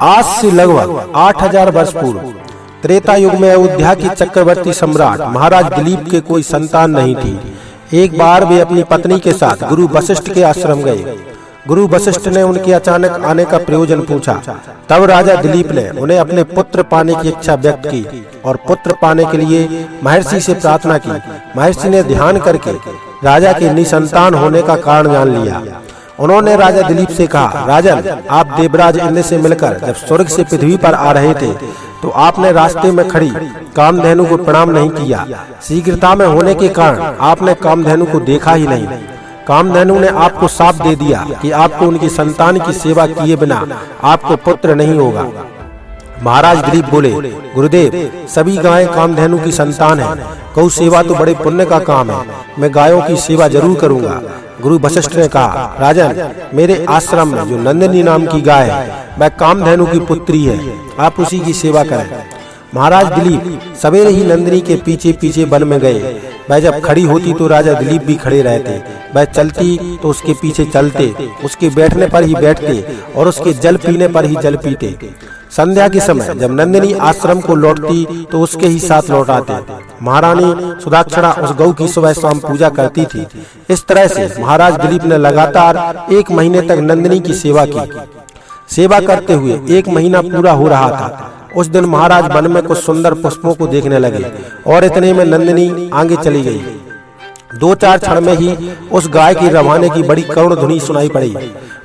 आज से लगभग 8000 वर्ष पूर्व त्रेता युग में अयोध्या की चक्रवर्ती सम्राट महाराज दिलीप के कोई संतान नहीं थी। एक बार वे अपनी पत्नी के साथ गुरु वशिष्ठ के आश्रम गए। गुरु वशिष्ठ ने उनके अचानक आने का प्रयोजन पूछा। तब राजा दिलीप ने उन्हें अपने पुत्र पाने की इच्छा व्यक्त की और पुत्र पाने के लिए महर्षि से प्रार्थना की। महर्षि ने ध्यान करके राजा के निसंतान होने का कारण जान लिया। उन्होंने राजा दिलीप से कहा, राजन, आप देवराज इंद्र से मिलकर जब स्वर्ग से पृथ्वी पर आ रहे थे तो आपने रास्ते में खड़ी कामधेनु को प्रणाम नहीं किया। शीघ्रता में होने के कारण आपने कामधेनु को देखा ही नहीं। कामधेनु ने आपको शाप दे दिया कि आपको उनकी संतान की सेवा किए बिना आपको पुत्र नहीं होगा। महाराज दिलीप बोले, गुरुदेव, सभी गायें कामधेनु की संतान हैं। गौ सेवा तो बड़े पुण्य का काम है, मैं गायों की सेवा जरूर करूंगा। गुरु वशिष्ठ ने कहा, राजन, मेरे आश्रम में जो नंदिनी नाम की गाय है वह कामधेनु की पुत्री है, आप उसी की सेवा करें। महाराज दिलीप सवेरे ही नंदिनी के पीछे पीछे वन में गए। वह जब खड़ी होती तो राजा दिलीप भी खड़े रहते। वह चलती तो उसके पीछे चलते, उसके बैठने पर ही बैठते और उसके जल पीने पर ही जल पीते। संध्या के समय जब नंदिनी आश्रम को लौटती तो उसके ही साथ लौट आते। महारानी सुदाक्षणा उस गौ की सुबह शाम पूजा करती थी। इस तरह से महाराज दिलीप ने लगातार 1 महीने तक नंदिनी की सेवा की। सेवा करते हुए 1 महीना पूरा हो रहा था। उस दिन महाराज वन में कुछ सुंदर पुष्पों को देखने लगे और इतने में नंदिनी आगे चली गई। 2-4 क्षण में ही उस गाय की रवाने की बड़ी करुण ध्वनि सुनाई पड़ी।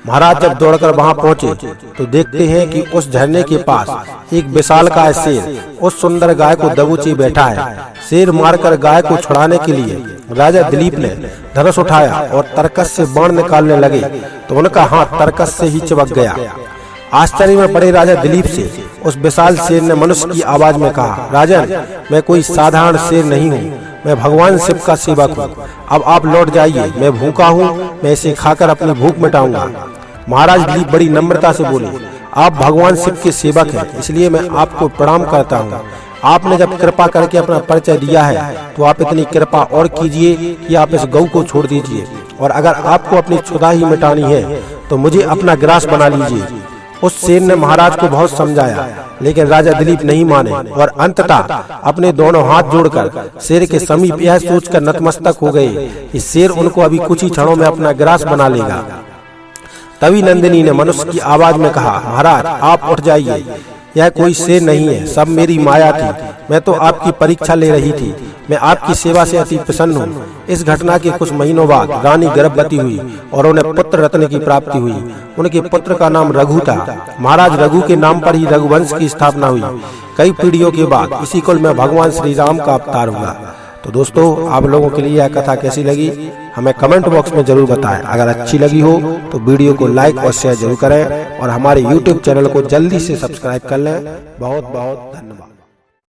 महाराज जब दौड़कर वहां पहुंचे तो देखते हैं कि उस झरने के पास एक विशालकाय शेर उस सुंदर गाय को दबोचे बैठा है। शेर मारकर गाय को छुड़ाने के लिए राजा दिलीप ने धनुष उठाया और तरकस से बाण निकालने लगे तो उनका हाथ तरकस से ही चिपक गया। आश्चर्य में पड़े राजा दिलीप से उस विशाल शेर ने मनुष्य की आवाज में कहा, राजन, मैं कोई साधारण शेर नहीं हूँ, मैं भगवान शिव का सेवक हूँ। अब आप लौट जाइए, मैं भूखा हूँ, मैं इसे खाकर अपनी भूख मिटाऊंगा। महाराज दिलीप बड़ी नम्रता से बोले, आप भगवान शिव के सेवक हैं, इसलिए मैं आपको प्रणाम करता हूँ। आपने जब कृपा करके अपना परिचय दिया है तो आप इतनी कृपा और कीजिए कि आप इस गौ को छोड़ दीजिए, और अगर आपको अपनी क्षुधा ही मिटानी है तो मुझे अपना ग्रास बना लीजिए। उस शेर ने महाराज को बहुत समझाया, लेकिन राजा दिलीप नहीं माने और अंततः अपने दोनों हाथ जोड़कर शेर के समीप यह सोचकर नतमस्तक हो गए कि शेर उनको अभी कुछ ही क्षणों में अपना ग्रास बना लेगा। तभी नंदिनी ने मनुष्य की आवाज में कहा, महाराज, आप उठ जाइए, यह कोई शेर नहीं है, सब मेरी माया थी। मैं तो आपकी परीक्षा ले रही थी। मैं आपकी सेवा से अति प्रसन्न हूँ। इस घटना के कुछ महीनों बाद रानी गर्भवती हुई और उन्हें पुत्र रत्न की प्राप्ति हुई। उनके पुत्र का नाम रघु था। महाराज रघु के नाम पर ही रघुवंश की स्थापना हुई। कई पीढ़ियों के बाद इसी कुल में भगवान श्री राम का अवतार हुआ। तो दोस्तों, आप लोगों के लिए यह कथा कैसी लगी हमें कमेंट बॉक्स में जरूर बताएं। अगर अच्छी लगी हो तो वीडियो को लाइक और शेयर जरूर करें और हमारे YouTube चैनल को जल्दी से सब्सक्राइब कर लें। बहुत बहुत धन्यवाद।